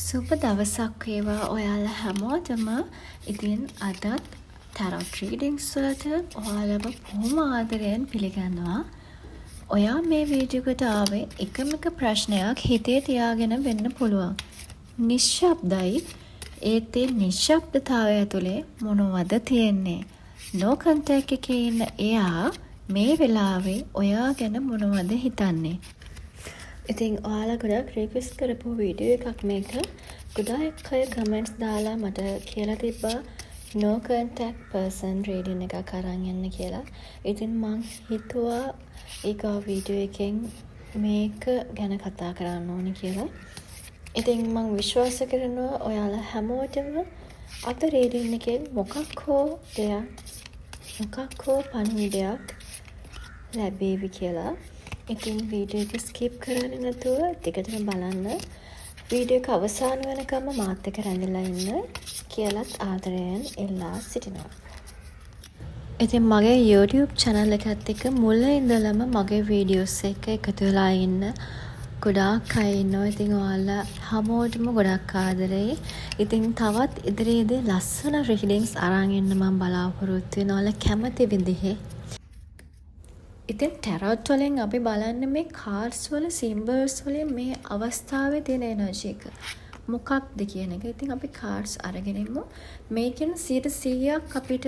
සුබ දවසක් වේවා ඔයාලා හැමෝටම. ඉතින් අදත් ටැරොට් රීඩින්ග්ස් වලට ඔයාලව බොහොම ආදරයෙන් පිළිගන්නවා. ඔයා මේ වීඩියෝ එකට ආවේ එකම එක ප්‍රශ්නයක් හිතේ තියාගෙන වෙන්න පුළුවන්. නිශ්ශබ්දයි. ඒත් ඒ නිශ්ශබ්දතාවය ඇතුලේ මොනවද තියෙන්නේ? නෝ කන්ටැක්ට් එකේ ඉන්න එයා මේ වෙලාවේ ඔයා ගැන මොනවද හිතන්නේ? ඉතින් ඔයාලා ගොඩක් රික්වෙස්ට් කරපු වීඩියෝ එකක් මේක. ගොඩාක් අය කමෙන්ට්ස් දාලා මට කියලා තිබ්බා no contact person reading එකක් අරන් යන්න කියලා. ඉතින් මං හිතුවා ඒක වීඩියෝ එකෙන් මේක ගැන කතා කරන්න ඕනි කියලා. ඉතින් මං විශ්වාස කරනවා ඔයාලා හැමෝටම අද රීඩින් එකෙන් මොකක් හෝ පණිවිඩයක් ලැබේවි කියලා. ඉතින් වීඩියෝ එක ස්කිප් කරන්නේ නැතුව ටිකටම බලන්න. වීඩියෝ එක අවසාන වෙනකම්ම මාත් එක්ක රැඳිලා ඉන්න කියලාත් ආදරයෙන් ඉල්ලා සිටිනවා. ඉතින් මගේ YouTube channel එකත් එක්ක මුල ඉඳලම මගේ වීඩියෝස් එක එකතු වෙලා ඉන්න ගොඩාක් අය ඉන්නවා. ඉතින් ඔයාලා හැමෝටම ගොඩක් ආදරෙයි. ඉතින් තවත් ඉදිරියේදී ලස්සන රීඩින්ග්ස් අරන් එන්න මම බලාපොරොත්තු වෙනවා. ඔයාලා කැමති විදිහේ. ඉතින් ටැරොට් වලින් අපි බලන්නේ මේ කාඩ්ස් වල සිම්බල්ස් වලින් මේ අවස්ථාවේ තියෙන එනර්ජි එක මොකක්ද කියන එක. ඉතින් අපි කාඩ්ස් අරගෙන ඉමු. මේකෙන් 100%ක් අපිට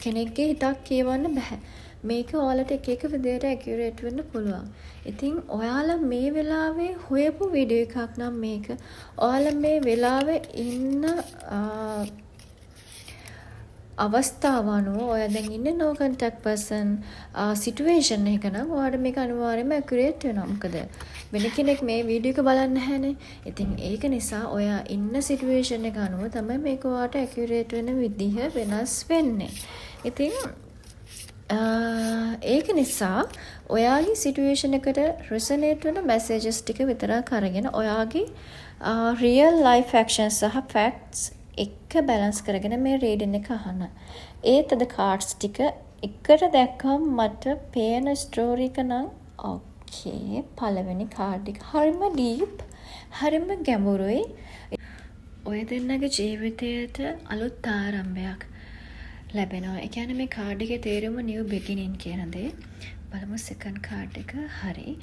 කෙනෙක්ගේ හිතක් කියවන්න බෑ. මේක ඔයාලට එක එක විදිහට ඇකියුරේට් වෙන්න පුළුවන්. ඉතින් ඔයාලා මේ වෙලාවේ හොයපු වීඩියෝ එකක් නම් මේක. ඔයාලා මේ වෙලාවේ ඉන්න අවස්ථාව අනුව ඔයා දැන් ඉන්නේ no contact person situation එක නම් ඔයාට මේක අනිවාර්යයෙන්ම ඇකියුරේට් වෙනවා. මොකද වෙන කෙනෙක් මේ වීඩියෝ එක බලන්නේ නැහැනේ. ඉතින් ඒක නිසා ඔයා ඉන්න සිටුේෂන් එක අනුව තමයි මේක ඔයාට ඇකියුරේට් වෙන විදිහ වෙනස් වෙන්නේ. ඉතින් ඒක නිසා ඔයාගේ සිටුේෂන් එකට රිසනේට් වෙන මැසේජස් ටික විතරක් අරගෙන ඔයාගේ රියල් ලයිෆ් ඇක්ෂන්ස් සහ ෆැක්ට්ස් එක බැලන්ස් කරගෙන මේ රීඩින් එක අහන්න. ඒත් අද කාඩ්ස් ටික එකට දැක්කම මට පේන ස්ටෝරි එක නම් ඕකේ. පළවෙනි කාඩ් එක හරිම ඩීප්, හරිම ගැඹුරුයි. ඔය දෙන්නගේ ජීවිතයට අලුත් ආරම්භයක් ලැබෙනවා. ඒ කියන්නේ මේ කාඩ් එකේ තේරුම new beginning කියන දේ. බලමු සෙකන්ඩ් කාඩ් එක. හරි.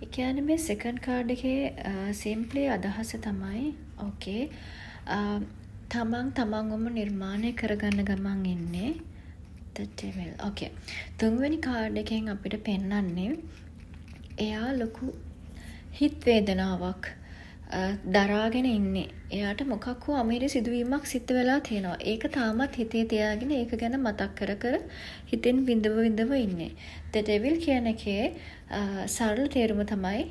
ඒ කියන්නේ මේ සෙකන්ඩ් කාඩ් එකේ සිම්ප්ලි අදහස තමයි ඕකේ තමන්වම නිර්මාණය කරගන්න ගමන් ඉන්නේ the devil. Okay. තුන්වෙනි කාඩ් එකෙන් අපිට පෙන්වන්නේ එයා ලොකු හිත් වේදනාවක් දරාගෙන ඉන්නේ. එයාට මොකක් හෝ අමීරි සිදුවීමක් සිද්ධ වෙලා තියෙනවා. ඒක තාමත් හිතේ තියාගෙන ඒක ගැන මතක් කර හිතෙන් විඳව ඉන්නේ. the devil කියන එකේ සරල තේරුම තමයි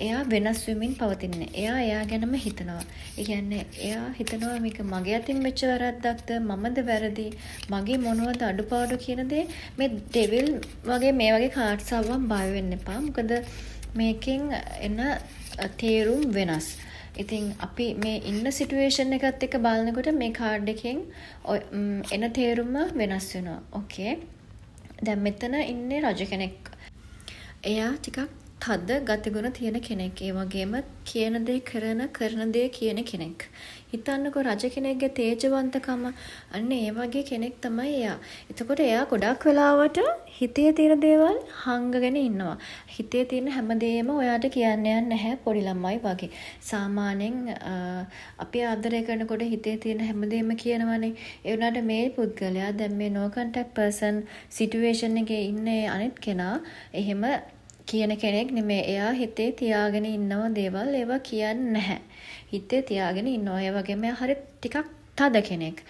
එයා වෙනස් වෙමින් පවතින්නේ. එයා ගැනම හිතනවා. ඒ කියන්නේ එයා හිතනවා මේක මගේ අතින් වෙච්ච වැරද්දක්ද, මමද වැරදි, මගේ මොනවද අඩුපාඩු කියන දේ. මේ ඩෙවිල් වගේ මේ වගේ කාඩ්ස් ආවම බය වෙන්න එපා. මොකද මේකෙන් එන තේරුම් වෙනස්. ඉතින් අපි මේ ඉන්න සිටුේෂන් එකත් එක්ක බලනකොට මේ කාඩ් එකෙන් එන තේරුම වෙනස් වෙනවා. ඕකේ. දැන් මෙතන ඉන්නේ රජ කෙනෙක්. එයා ටිකක් තද ගතිගුණ තියෙන කෙනෙක්. ඒ වගේම කියන දේ කරන දේ කියන කෙනෙක්. හිතන්නකෝ රජ කෙනෙක්ගේ තේජවන්තකම අන්න ඒ වගේ කෙනෙක් තමයි එයා. එතකොට එයා ගොඩක් වෙලාවට හිතේ තියෙන දේවල් හංගගෙන ඉන්නවා. හිතේ තියෙන හැමදේම ඔයාට කියන්න යන්නේ නැහැ පොඩි ළමයි වගේ. සාමාන්‍යයෙන් අපි ආදරය කරනකොට හිතේ තියෙන හැමදේම කියනවනේ. ඒ වුණාට මේ පුද්ගලයා දැන් මේ no contact person situation එකේ ඉන්නේ අනිත් කෙනා එහෙම කියන කෙනෙක් නෙමෙයි. එයා හිතේ තියාගෙන ඉන්නව දේවල් ඒවා කියන්නේ නැහැ. හිතේ තියාගෙන ඉන්නවා. ඒ වගේම එයා හරිය ටිකක් තද කෙනෙක්.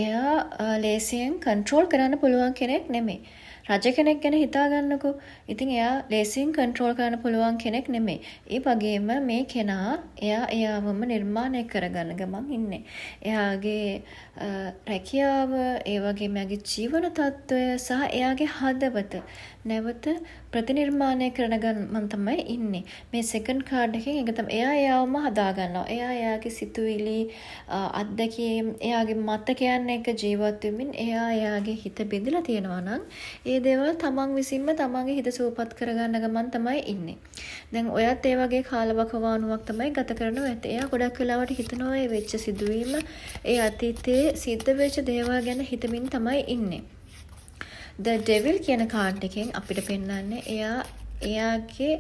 එයා ලේසියෙන් කන්ට්‍රෝල් කරන්න පුළුවන් කෙනෙක් නෙමෙයි. රජ කෙනෙක් ගැන හිතා ගන්නකෝ. ඉතින් එයා ලේසියෙන් කන්ට්‍රෝල් කරන්න පුළුවන් කෙනෙක් නෙමෙයි. ඒ වගේම මේ කෙනා එයාවම නිර්මාණය කරගන්න ගමන් ඉන්නේ. එයාගේ රැකියාව, ඒ වගේම එයාගේ ජීවන තත්ත්වය සහ එයාගේ හදවත නැවත ප්‍රතිනිර්මාණය කරන ගමන් තමයි ඉන්නේ. මේ සෙකන්ඩ් කාඩ් එකෙන් ඒක තමයි එයාවම හදා ගන්නවා. එයාගේ සිතුවිලි, අත්දැකීම්, එයාගේ මතකයන් කරන එක ජීවත් වෙමින් එයාගේ හිත බෙදලා තියෙනවා නම් ඒ දේවල් තමන් විසින්ම තමන්ගේ හිත සූපපත් කරගන්න ගමන් තමයි ඉන්නේ. දැන් ඔයත් ඒ වගේ කාලවකවානුවක් තමයි ගත කරනවා ඇත්තේ. එයා ගොඩක් වෙලාවට හිතනවා ඒ වෙච්ච සිදුවීම ඒ අතීතයේ සිද්ධ වෙච්ච දේවල් ගැන හිතමින් තමයි ඉන්නේ. The Devil කියන කාඩ් එකෙන් අපිට පෙන්වන්නේ එයාගේ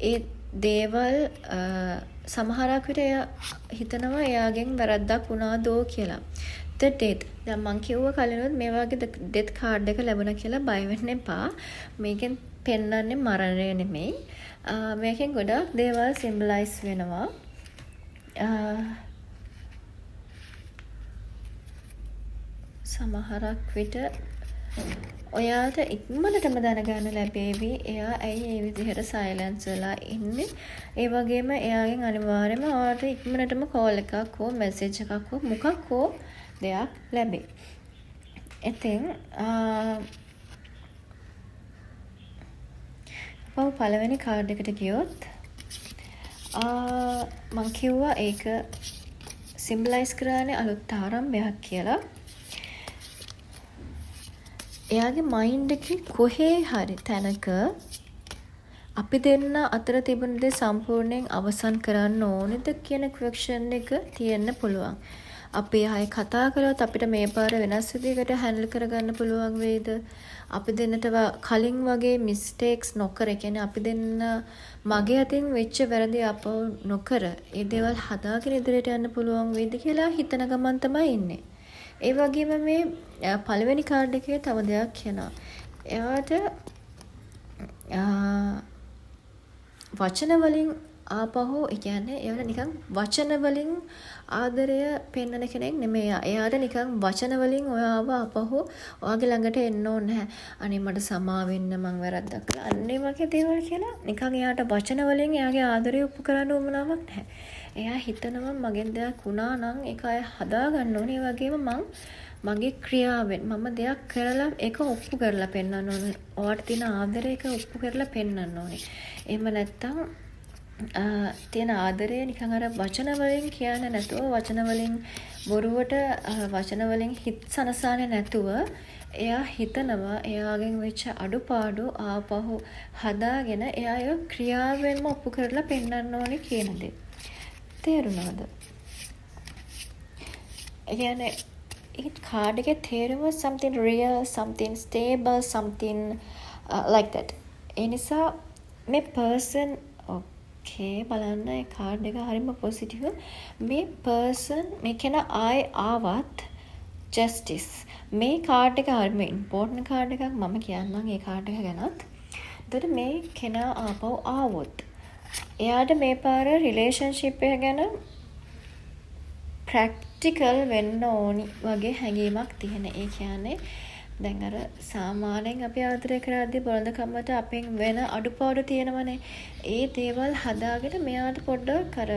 ඒ දේවල් සමහරක් විට එයා හිතනවා එයාගෙන් වැරද්දක් වුණාදෝ කියලා. The Death. දැන් මං කිව්ව කලිනුත් මේ වගේ Death කාඩ් එක ලැබුණා කියලා බය වෙන්න එපා. මේකෙන් පෙන්වන්නේ මරණය නෙමෙයි. මේකෙන් ගොඩක් දේවල් සිම්බලයිස් වෙනවා. සමහරක් විට ඔයාට ඉක්මනටම දැනගන්න ලැබේවි එයා ඇයි ඒ විදිහට සයිලන්ස් වෙලා ඉන්නේ. ඒ වගේම එයාගෙන් අනිවාර්යයෙන්ම ඔයාට ඉක්මනටම කෝල් එකක් හෝ මැසේජ් එකක් හෝ මොකක් හෝ දෙයක් ලැබේ. ඉතින් අපව පළවෙනි කාඩ් එකට ගියොත් මං කිව්වා ඒක සිම්බලයිස් කරන්නේ අලුත් ආරම්භයක් කියලා. එයාගේ මයින්ඩ් එකේ කොහේ හරි තැනක අපි දෙන්න අතර තිබුණ දේ සම්පූර්ණයෙන් අවසන් කරන්න ඕනේද කියන ක්වෙස්චන් එක තියෙන්න පුළුවන්. අපි ආයේ කතා කරලා අපිට මේ පාර වෙනස් විදිහකට හැන්ඩල් කරගන්න පුළුවන් වේද? අපි දෙන්නට කලින් වගේ මිස්ටේක්ස් නොකර, කියන්නේ අපි දෙන්න මගේ අතින් වෙච්ච වැරදි අපව නොකර ඒ දේවල් හදාගෙන ඉදිරියට යන්න පුළුවන් වේද කියලා හිතන ගමන් තමයි ඉන්නේ. ඒ වගේම මේ පළවෙනි කාඩ් එකේ තව දෙයක් කියනවා. එයාට වචන වලින් ආපහු, ඒ කියන්නේ එයාට නිකන් වචන වලින් ආදරය පෙන්වන කෙනෙක් නෙමෙයි. එයාට නිකන් වචන වලින් ඔයාව ආපහු ඔයාගේ ළඟට එන්න ඕනේ නැහැ. අනේ මට සමා වෙන්න මං වැරද්දක් කළා. අන්නේ වගේ දේවල් කියලා නිකන් එයාට වචන වලින් එයාගේ ආදරය ඔප්පු කරන්න උවමනාවක් නැහැ. එයා හිතනවා මගෙන් දෙයක් වුණා නම් ඒක අය හදා ගන්න ඕනේ. ඒ වගේම මගේ ක්‍රියාවෙන් මම දෙයක් කරලා ඒක ඔප්පු කරලා පෙන්වන්න ඕනේ. ඔයාට තියෙන ආදරය ඒක ඔප්පු කරලා පෙන්වන්න ඕනේ. එහෙම නැත්තම් තියෙන ආදරය නිකන් අර වචන වලින් කියන්නේ නැතුව, වචන වලින් බොරුවට වචන වලින් හිත සනසන්නේ නැතුව එයා හිතනවා එයාගෙන් වෙච්ච අඩුපාඩු ආපහු හදාගෙන එයා ඒක ක්‍රියාවෙන්ම ඔප්පු කරලා පෙන්වන්න ඕනේ කියන දේ. තේරුණාද? ඒ කියන්නේ ඒ කාඩ් එකේ තේරුම something real, something stable, something like that. ඒ නිසා මේ person බලන්න ඒ කාඩ් එක හරිම පොසිටිව්. මේ පර්සන් මේ කෙනා ආවත් ජස්ටිස්. මේ කාඩ් එක හරිම ඉම්පෝර්ටන්ට් කාඩ් එකක්. මම කියන්නම් ඒ කාඩ් එක ගැනත්. එතකොට මේ කෙනා ආපහු ආවොත් එයාට මේ පාර රිලේෂන්ෂිප් එක ගැන ප්‍රැක්ටිකල් වෙන්න ඕනි වගේ හැඟීමක් තියෙන. ඒ කියන්නේ දැන් අර සාමාන්‍යයෙන් අපි ආදරය කරද්දී බොළඳකමට අපෙන් වෙන අඩුපාඩු තියෙනවනේ. ඒ දේවල් හදාගෙන මෙයාට පොඩ්ඩක් අර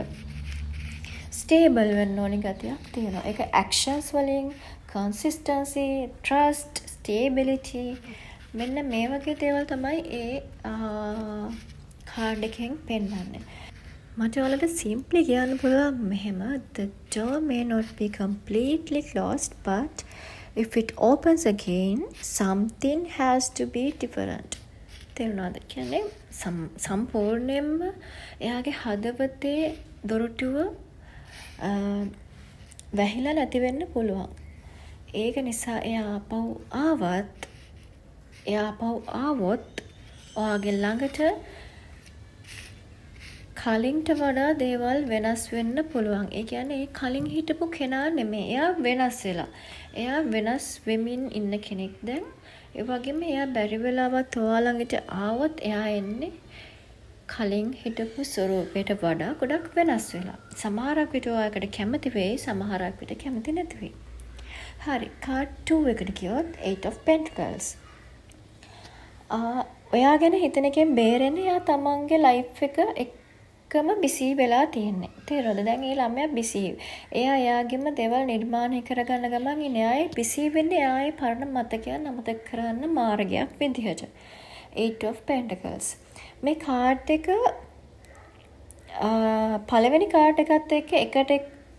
ස්ටේබල් වෙන්න ඕනි ගතියක් තියෙනවා. ඒක ඇක්ෂන්ස් වලින් කන්සිස්ටන්සි, ට්‍රස්ට්, ස්ටේබිලිටි, මෙන්න මේ වගේ දේවල් තමයි ඒ කාඩ් එකෙන් පෙන්වන්නේ. මට ඔයාලට සිම්ප්ලි කියන්න පුළුවන් මෙහෙම, the door may not be completely closed, but if it opens again, something has to be different. තේරුණාද? කියන්නේ සම්පූර්ණයෙන්ම එයාගේ හදවතේ දොරටුව වැහිලා නැති වෙන්න පුළුවන්. ඒක නිසා එයා ආවොත් ඔයාගේ ළඟට කලින්ට වඩා දේවල් වෙනස් වෙන්න පුළුවන්. ඒ කියන්නේ ඒ කලින් හිටපු කෙනා නෙමෙයි. එයා වෙනස් වෙලා. එයා වෙනස් වෙමින් ඉන්න කෙනෙක් දැන්. ඒ වගේම එයා බැරි වෙලාවත් ඔයා ළඟට ආවොත් එයා එන්නේ කලින් හිටපු ස්වරූපයට වඩා ගොඩක් වෙනස් වෙලා. සමහරක් විට ඔයාකට කැමති වෙයි, සමහරක් විට කැමති නැති වෙයි. හරි. කාඩ් 2 එකට ගියොත් 8 of Pentacles. ඔයා ගැන හිතන එකෙන් බේරෙන්න එයා තමන්ගේ ලයිෆ් එකම බිසි වෙලා තියෙන්නේ. තේරුණාද? දැන් ඒ ළමයා බිසි. එයාගේම දේවල් නිර්මාණය කරගන්න ගමන් ඉන්නේ. ආයේ බිසි වෙන්නේ ආයේ පරණ මතකයන් අමතක කරන්න මාර්ගයක් විදිහට. 8 of Pentacles. මේ කාඩ් එක පළවෙනි කාඩ් එකත් එක්ක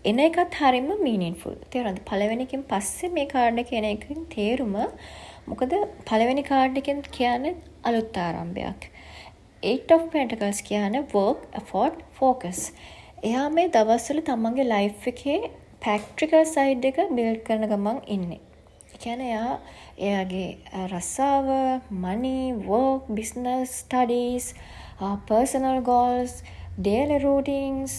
එන එකත් හරියම මීනින්ෆුල්. තේරුණාද? පළවෙනි එකෙන් පස්සේ මේ කාඩ් එක එන එකෙන් තේරුම මොකද පළවෙනි කාඩ් එකෙන් කියන්නේ අලුත් ආරම්භයක්. 8 of Pentacles කියන්නේ work, effort, focus. එයා මේ දවස්වල තමන්ගේ ලයිෆ් එකේ ප්‍රැක්ටිකල් සයිඩ් එක බිල්ඩ් කරන ගමන් ඉන්නේ. ඒ කියන්නේ එයාගේ රස්සාව, money, work, business, studies, personal goals, daily routines,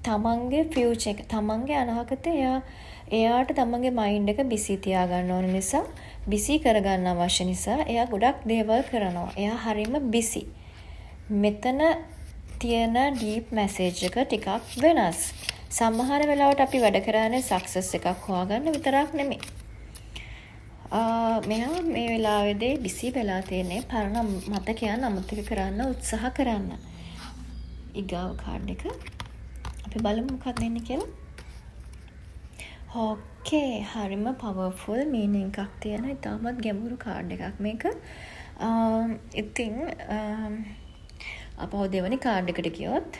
තමන්ගේ ෆියුචර් එක, තමන්ගේ අනාගතය එයාට තමන්ගේ මයින්ඩ් එක බිසි තියාගන්න ඕන නිසා, බිසි කරගන්න අවශ්‍ය නිසා එයා ගොඩක් දේවල් කරනවා. එයා හරිම බිසි. මෙතන තියෙන ඩීප් මැසේජ් එක ටිකක් වෙනස්. සමහර වෙලාවට අපි වැඩ කරන්නේ සක්සස් එකක් හොයාගන්න විතරක් නෙමෙයි. මෙයා මේ වෙලාවේදී බිසි වෙලා තියෙන්නේ පරණ මතකයන් අමතක කරන්න උත්සාහ කරන්න. ඊගාව කාඩ් එක අපි බලමු මොකක්ද එන්නේ කියලා. ඕකේ, හරිම පවර්ෆුල් මීනින් එකක් තියෙන ඉතාමත් ගැඹුරු කාඩ් එකක් මේක. ඉතින් අපව දෙවනි කාඩ් එකට ගියොත්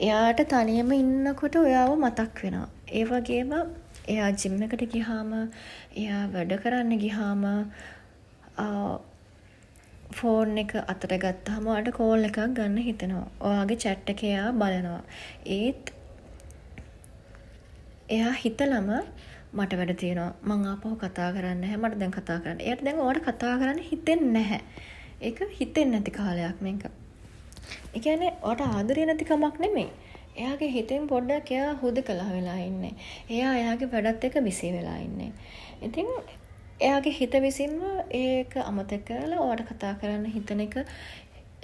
එයාට තනියම ඉන්නකොට ඔයාව මතක් වෙනවා. ඒ වගේම එයා ජිම් එකට ගියාම, එයා වැඩ කරන්න ගියාම ෆෝන් එක අතට ගත්තාම ඔයාට කෝල් එකක් ගන්න හිතෙනවා. ඔයාගේ chat එක එයා බලනවා. ඒත් එයා හිතලම මට වැඩ තියෙනවා. මං ආපහු කතා කරන්නේ නැහැ. මට දැන් කතා කරන්න. එයාට දැන් ඔයාට කතා කරන්න හිතෙන්නේ නැහැ. ඒක හිතෙන්නේ නැති කාලයක් මේක. ඒ කියන්නේ ඔයාට ආදරේ නැති කමක් නෙමෙයි. එයාගේ හිතෙන් පොඩ්ඩක් එයා හුදකලා වෙලා ඉන්නේ. එයාගේ වැඩත් එක්ක බිසි වෙලා ඉන්නේ. ඉතින් එයාගේ හිත විසින්ම ඒක අමතක කරලා ඔයාට කතා කරන්න හිතන එක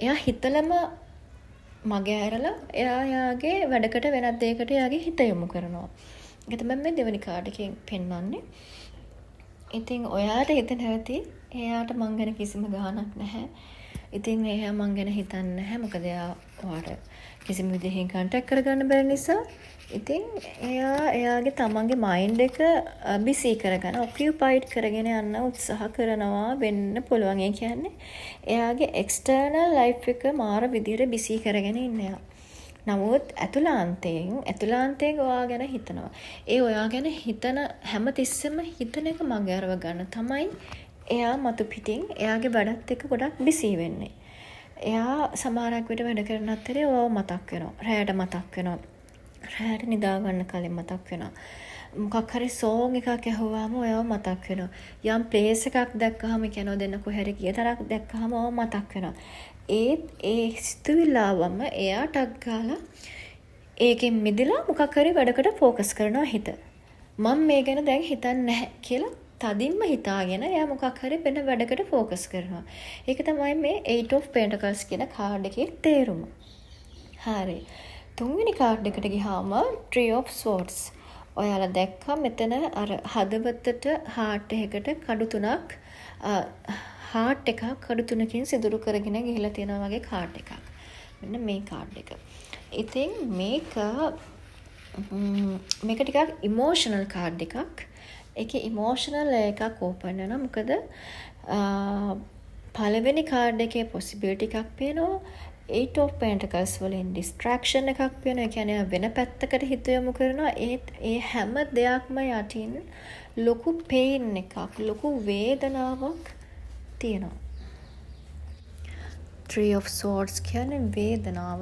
එයා හිතලම මගේ ඇරලා එයාගේ වැඩකට වෙනත් දෙයකට එයාගේ හිත යොමු කරනවා. ඒක තමයි මේ දෙවෙනි කාඩ් එකෙන් පෙන්වන්නේ. ඉතින් ඔයාට හිත නැවති එයාට මං ගැන කිසිම ගාණක් නැහැ. ඉතින් එයා මං ගැන හිතන්නේ නැහැ. මොකද එයා ඔයාට කිසිම විදිහකින් කන්ටැක්ට් කරගන්න බැරි නිසා. ඉතින් එයාගේ තමන්ගේ මයින්ඩ් එක බිසි කරගන්න, ඔකියුපයිඩ් කරගෙන යන්න උත්සාහ කරනවා වෙන්න පුළුවන්. ඒ කියන්නේ එයාගේ එක්ස්ටර්නල් ලයිෆ් එක මාර විදියට බිසි කරගෙන ඉන්නේ. නමුත් ඇතුළාන්තයෙන් ඔයා ගැන හිතනවා. ඒ ඔයා ගැන හිතන හැම තිස්සෙම හිතන එක මගේ අරව ගන්න තමයි එයා මතු පිටින් එයාගේ වැඩත් එක්ක ගොඩක් බිසි වෙන්නේ. එයා සමහරක් විට වැඩ කරන අතරේ ඔයාව මතක් වෙනවා. රැයට මතක් වෙනවා. රැයට නිදා ගන්න කලින් මතක් වෙනවා. මොකක් හරි සෝං එකක් ඇහුවාම ඔයාව මතක් වෙනවා. යම් ප්ලේස් එකක් දැක්කහම කියනවා දෙන්න කොහරි ගිය තරක් දැක්කහම ඔයාව මතක් වෙනවා. ඒ සිතුවිල්ලවම එයා ටක් ගාලා ඒකෙන් මිදලා මොකක් හරි වැඩකට ફોකස් කරනවා හිත. මම මේ ගැන දැන් හිතන්නේ නැහැ කියලා තදින්ම හිතාගෙන එයා මොකක් හරි වෙන වැඩකට ફોකස් කරනවා. ඒක තමයි මේ 8 of Pentacles කියන කාඩ් එකේ තේරුම. හරි. තුන්වෙනි කාඩ් එකට ගියාම Tree of Swords. ඔයාලා දැක්කා මෙතන අර හදවතට හાર્ට් එකකට කඩු තුනක් හાર્ට් එකක් කඩු තුනකින් සිදුරු කරගෙන ගිහිලා තියෙනවා වගේ කාඩ් එකක්. මෙන්න මේ කාඩ් එක. ඉතින් මේක ටිකක් ඉමෝෂනල් කාඩ් එකක්. ඒකේ ඉමෝෂනල් එකක් ඕපන් වෙනවා. මොකද පළවෙනි කාඩ් එකේ possibility එකක් පේනවා. 8 of Pentacles වලින් distraction එකක් පේනවා. ඒ කියන්නේ වෙන පැත්තකට හිත යොමු කරනවා. ඒ හැම දෙයක්ම යටින් ලොකු pain එකක්, ලොකු වේදනාවක් තියෙනවා. Three of Swords කියන්නේ වේදනාව.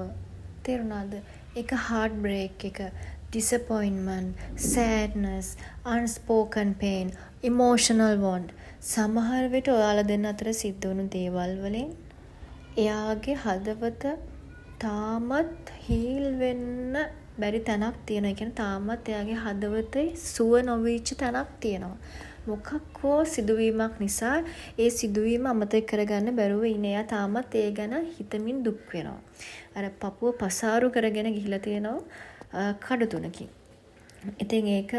තේරුණාද? ඒක heart break එක, disappointment, sadness, unspoken pain, emotional wound. සමහර විට ඔයාලා දෙන්න අතර සිද්ධ වුණු දේවල් වලින් එයාගේ හදවත තාමත් හීල් වෙන්න බැරි තැනක් තියෙනවා. ඒ කියන්නේ තාමත් එයාගේ හදවතේ සුව නොවිච්ච තැනක් තියෙනවා. මොකක් හෝ සිදුවීමක් නිසා ඒ සිදුවීම අමතක කරගන්න බැරුව ඉන්නේ. එයා තාමත් ඒ ගැන හිතමින් දුක් වෙනවා. අර පපුව පසාරු කරගෙන ගිහිලා තියෙනවා කඩ තුනකින්. ඉතින් ඒක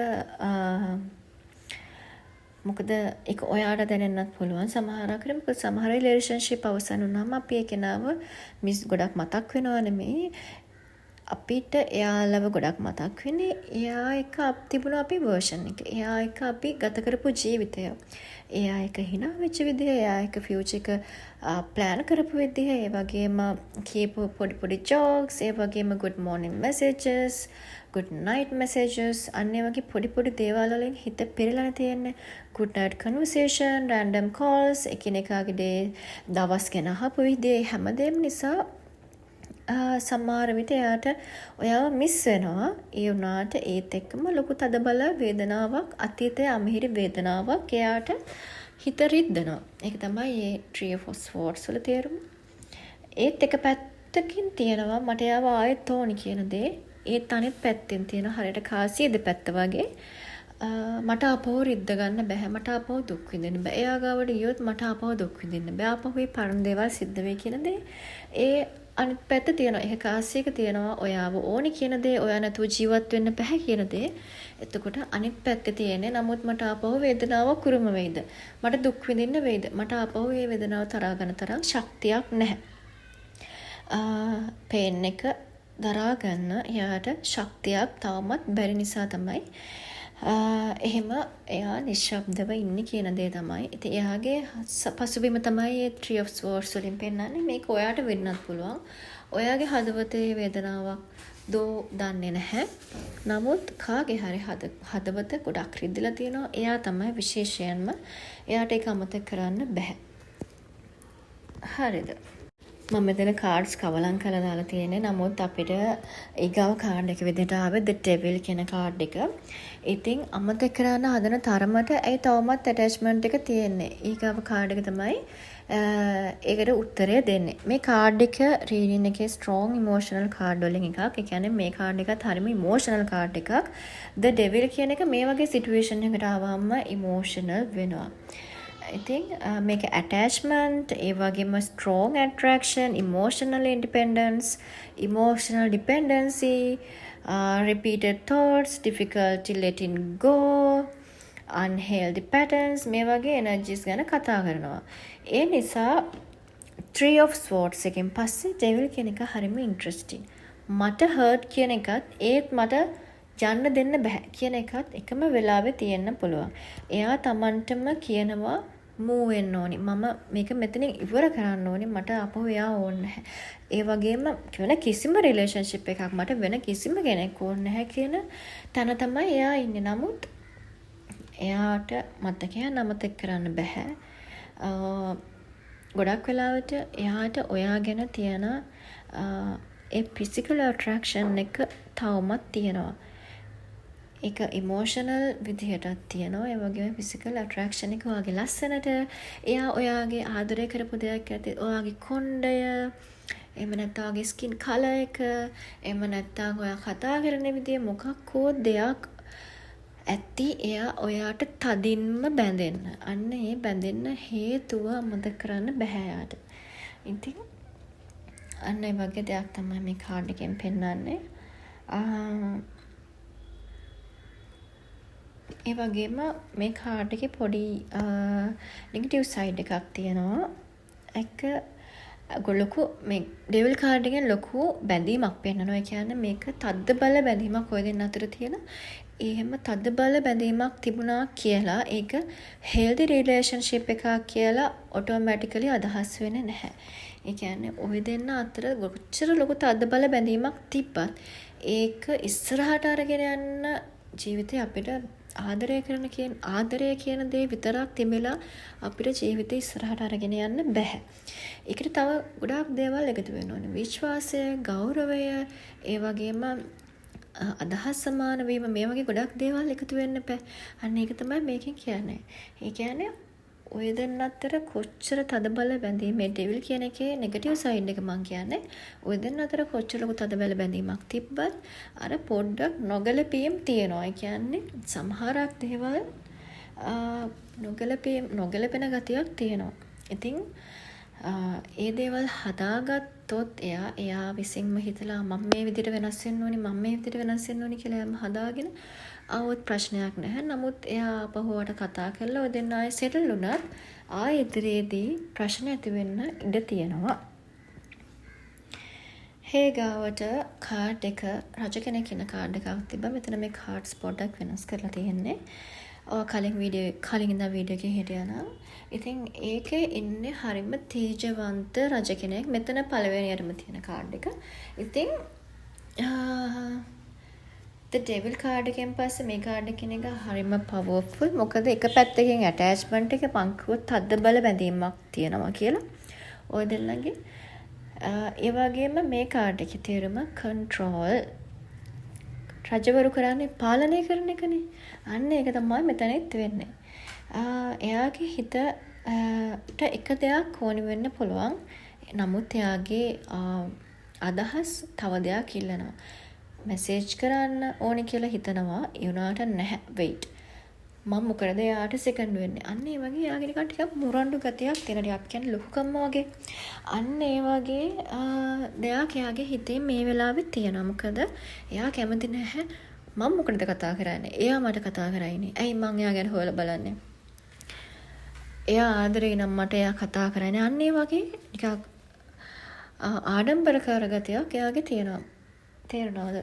මොකද ඒක ඔයාට දැනෙන්නත් පුළුවන් සමහරකට. මොකද සමහර රිලේෂන්ෂිප් අවසන් වුණාම අපි ඒ කෙනාව ගොඩක් මතක් වෙනවා නෙමෙයි. අපිට එයාලව ගොඩක් මතක් වෙන්නේ එයා එක තිබුණ අපි වර්ෂන් එක. එයා එක අපි ගත කරපු ජීවිතය. එයා එක හිනා වෙච්ච විදිහ, එයා එක ෆියුචර් එක ප්ලෑන් කරපු විදිහ, ඒ වගේම කියපු පොඩි පොඩි ජෝක්ස්, ඒ වගේම good morning messages, good night messages, අන්න ඒ වගේ පොඩි පොඩි දේවල් වලින් හිත පෙරලන තියෙන්නේ. good night conversation, random calls, එකිනෙකාගේ දවස් ගැන අහපු විදිහ, හැමදේම නිසා සමහර විට එයාට ඔයාව මිස් වෙනවා. ඒ වුණාට ඒත් එක්කම ලොකු තදබල වේදනාවක්, අතීතයේ අමිහිරි වේදනාවක් එයාට හිත රිද්දනවා. ඒක තමයි මේ Tree of Swords වල තේරුම. ඒත් එක පැත්තකින් තියෙනවා මට එයාව ආයෙත් ඕනි කියන දේ. ඒත් අනිත් පැත්තෙන් තියෙන හරියට කාසිය දෙපැත්ත වගේ මට අපව රිද්ද ගන්න බෑ. මට අපව දුක් විඳින්න බෑ. එයා ගාවට ගියොත් මට අපව දුක් විඳින්න බෑ. අපව මේ පරණ දේවල් සිද්ධ වෙයි කියන දේ. ඒ අනිත් පැත්ත තියෙනවා. ඒක කාසියක තියෙනවා ඔයාව ඕනි කියන දේ, ඔයා නැතුව ජීවත් වෙන්න බෑ කියන දේ. එතකොට අනිත් පැත්තේ තියෙන්නේ නමුත් මට ආපහු වේදනාවක් කුරුම වෙයිද? මට දුක් විඳින්න වෙයිද? මට ආපහු මේ වේදනාව තරහා ගන්න තරම් ශක්තියක් නැහැ. පේන් එක දරා ගන්න එයාට ශක්තියක් තවමත් බැරි නිසා තමයි එහෙම එයා නිශ්ශබ්දව ඉන්නේ කියන දේ තමයි. ඉතින් එයාගේ පසුබිම තමයි මේ Tree of Swords වලින් පෙන්නන්නේ. මේක ඔයාට වෙන්නත් පුළුවන්. ඔයාගේ හදවතේ වේදනාවක් දෝ දන්නේ නැහැ. නමුත් කාගේ හරි හදවත ගොඩක් රිද්දලා තියෙනවා. එයා තමයි විශේෂයෙන්ම. එයාට ඒක අමතක කරන්න බෑ. හරිද? මම මෙතන කාඩ්ස් කවලම් කරලා දාලා තියෙන්නේ. නමුත් අපිට ඊගාව කාඩ් එක විදිහට ආවේ The Devil කියන කාඩ් එක. ඉතින් අමතක කරන්න හදන තරමට ඒ තවමත් ඇටැච්මන්ට් එක තියෙන්නේ. ඊගාව කාඩ් එක තමයි ඒකට උත්තරය දෙන්නේ. මේ කාඩ් එක රීඩින් එකේ strong emotional කාඩ් වලින් එකක්. ඒ කියන්නේ මේ කාඩ් එකත් හරිම emotional කාඩ් එකක්. The Devil කියන එක මේ වගේ සිටුේෂන් එකකට ආවම emotional වෙනවා. ඉතින් මේක attachment, ඒ වගේම strong attraction, emotional independence, emotional dependency, repeated thoughts, difficulty letting go, unhealthy patterns, මේ වගේ energies ගැන කතා කරනවා. ඒ නිසා Tree of Swords එකෙන් පස්සේ Devil කියන එක හරිම interesting. මට hurt කියන එකත් ඒත් මට යන්න දෙන්න බෑ කියන එකත් එකම වෙලාවේ තියෙන්න පුළුවන්. එයා Tamanටම කියනවා මූ වෙන්න ඕනි. මම මේක මෙතනින් ඉවර කරන්න ඕනි. මට අපහු එයා ඕනේ නැහැ. ඒ වගේම වෙන කිසිම රිලේෂන්ෂිප් එකක් මට වෙන කිසිම කෙනෙක් ඕනේ නැහැ කියන තැන තමයි එයා ඉන්නේ. නමුත් එයාට මතකයන් අමතක කරන්න බෑ. ගොඩක් වෙලාවට එයාට ඔයා ගැන තියෙන ඒ physical attraction එක තවමත් තියෙනවා. ඒක emotional විදිහටත් තියෙනවා. ඒ වගේම physical attraction එක ඔයාගේ ලස්සනට, එයා ඔයාගේ ආදරය කරපු දෙයක් ඇති, ඔයාගේ කොණ්ඩය, එහෙම නැත්නම් ඔයාගේ skin color එක, එහෙම නැත්නම් ඔයා කතා කරන විදිය මොකක් හෝ දෙයක් ඇති එයා ඔයාට තදින්ම බැඳෙන්න. අන්න ඒ බැඳෙන්න හේතුව අමතක කරන්න බෑ යාට. ඉතින් අන්න ඒ වගේ දෙයක් තමයි මේ කාඩ් එකෙන් පෙන්නන්නේ. ඒ වගේම මේ කාඩ් එකේ පොඩි නෙගටිව් සයිඩ් එකක් තියෙනවා. ඒක ලොකු මේ ඩෙවිල් කාඩ් එකෙන් ලොකු බැඳීමක් පෙන්නනවා. ඒ කියන්නේ මේක තද්ද බල බැඳීමක් ඔය දෙන්න අතර තියෙන. එහෙම තද්ද බල බැඳීමක් තිබුණා කියලා ඒක හෙල්දි රිලේෂන්ෂිප් එකක් කියලා ඔටෝමැටිකලි අදහස් වෙන්නේ නැහැ. ඒ කියන්නේ ඔය දෙන්න අතර කොච්චර ලොකු තද්ද බල බැඳීමක් තිබ්බත් ඒක ඉස්සරහට අරගෙන යන්න ජීවිතේ අපිට ආදරය කියන දේ විතරක් තිබෙලා අපිට ජීවිතේ ඉස්සරහට අරගෙන යන්න බෑ. ඒකට තව ගොඩාක් දේවල් එකතු වෙන්න ඕනේ. විශ්වාසය, ගෞරවය, ඒ වගේම අදහස් සමාන වීම, මේ වගේ ගොඩක් දේවල් එකතු වෙන්න බෑ. අන්න ඒක තමයි මේකෙන් කියන්නේ. ඒ කියන්නේ ඔය දෙන්න අතර කොච්චර තදබල බැඳීම, මේ ඩෙවිල් කියන එකේ නෙගටිව් සයිඩ් එක මං කියන්නේ. ඔය දෙන්න අතර කොච්චර ලොකු තදබල බැඳීමක් තිබ්බත් අර පොඩ්ඩක් නොගැලපීම් තියෙනවා. ඒ කියන්නේ සමහරක් දේවල් නොගැලපෙන ගතියක් තියෙනවා. ඉතින් ඒ දේවල් හදාගත්තොත් එයා විසින්ම හිතලා මම මේ විදිහට වෙනස් වෙන්න ඕනි, මම මේ විදිහට වෙනස් වෙන්න ඕනි කියලා එයාම හදාගෙන આવොත් ප්‍රශ්නයක් නැහැ. නමුත් එයා අපහුවට කතා කරලා ඔය දෙන්න ආයෙ සෙටල් වුණත් ආයෙ ඉදිරියේදී ප්‍රශ්න ඇති වෙන්න ඉඩ තියෙනවා. හේ ගාවට කාඩ් එක රජ කෙනෙක් ඉන්න කාඩ් එකක් තිබ්බා. මෙතන මේ කාඩ්ස් පොඩ්ඩක් වෙනස් කරලා තියෙන්නේ. කලින් ඉඳන් වීඩියෝ එකේ හිටියා නම්. ඉතින් ඒකේ ඉන්නේ හරිම තේජවන්ත රජ කෙනෙක්. මෙතන පළවෙනියටම තියෙන කාඩ් එක. ඉතින් The Devil කාඩ් එකෙන් පස්සේ මේ කාඩ් එකේ එක හරිම පවර්ෆුල්. මොකද එක පැත්තකින් ඇටැච්මන්ට් එක පංකුවත් හද්ද බල බැඳීමක් තියෙනවා කියලා. ඔය දෙන්නගේ. ඒ වගේම මේ කාඩ් එකේ තේරුම කන්ට්‍රෝල්. රජවරු කරන්නේ පාලනය කරන එකනේ. අන්න ඒක තමයි මෙතනෙත් වෙන්නේ. එයාගේ හිතට එක දෙයක් ඕනි වෙන්න පුළුවන්. නමුත් එයාගේ අදහස් තව දෙයක් ඉල්ලනවා. මැසේජ් කරන්න ඕනි කියලා හිතනවා. ඒ උනාට නැහැ. wait. මම මොකද එයාට සෙකන්ඩ් වෙන්නේ. අන්න ඒ වගේ එයාගේ නිකන් ටිකක් මුරණ්ඩු ගතියක් තියෙනවා. අපි කියන්නේ ලොකුකම වගේ. අන්න ඒ වගේ දෙයක් එයාගේ හිතේ මේ වෙලාවෙත් තියෙනවා. මොකද එයා කැමති නැහැ මම මොකටද කතා කරන්නේ. එයා මට කතා කරන්නේ. ඇයි මං එයා ගැන හොයලා බලන්නේ. එයා ආදරේ නම් මට එයා කතා කරන්නේ. අන්න ඒ වගේ නිකන් ආඩම්බර කරගතියක් එයාගේ තියෙනවා. තේරෙනවද?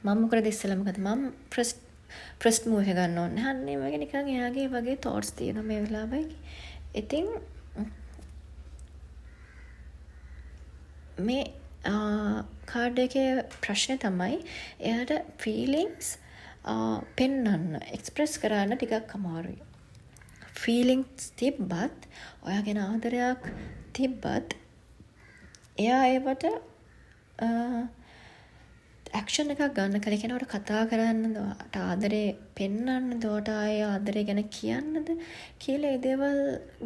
මම මොකද ඉස්සෙල්ලා මොකද මම ෆස්ට් මූව් එක ගන්න ඕනේ. අන්න ඒ වගේ නිකන් එයාගේ වගේ thoughts තියෙනවා මේ වෙලාවේ. ඉතින් මේ කාඩ් එකේ ප්‍රශ්නේ තමයි එයාට feelings පෙන්වන්න එක්ස්ප්‍රෙස් කරන්න ටිකක් අමාරුයි. feelings තිබ්බත් ඔයාගෙන ආදරයක් තිබ්බත් එයා ඒවට ඇක්ෂන් එකක් ගන්න කලින් කෙනෙකුට කතා කරන්නද ආදරේ පෙන්වන්නද ආය ආදරේ ගැන කියන්නද කියලා ඒ දේවල්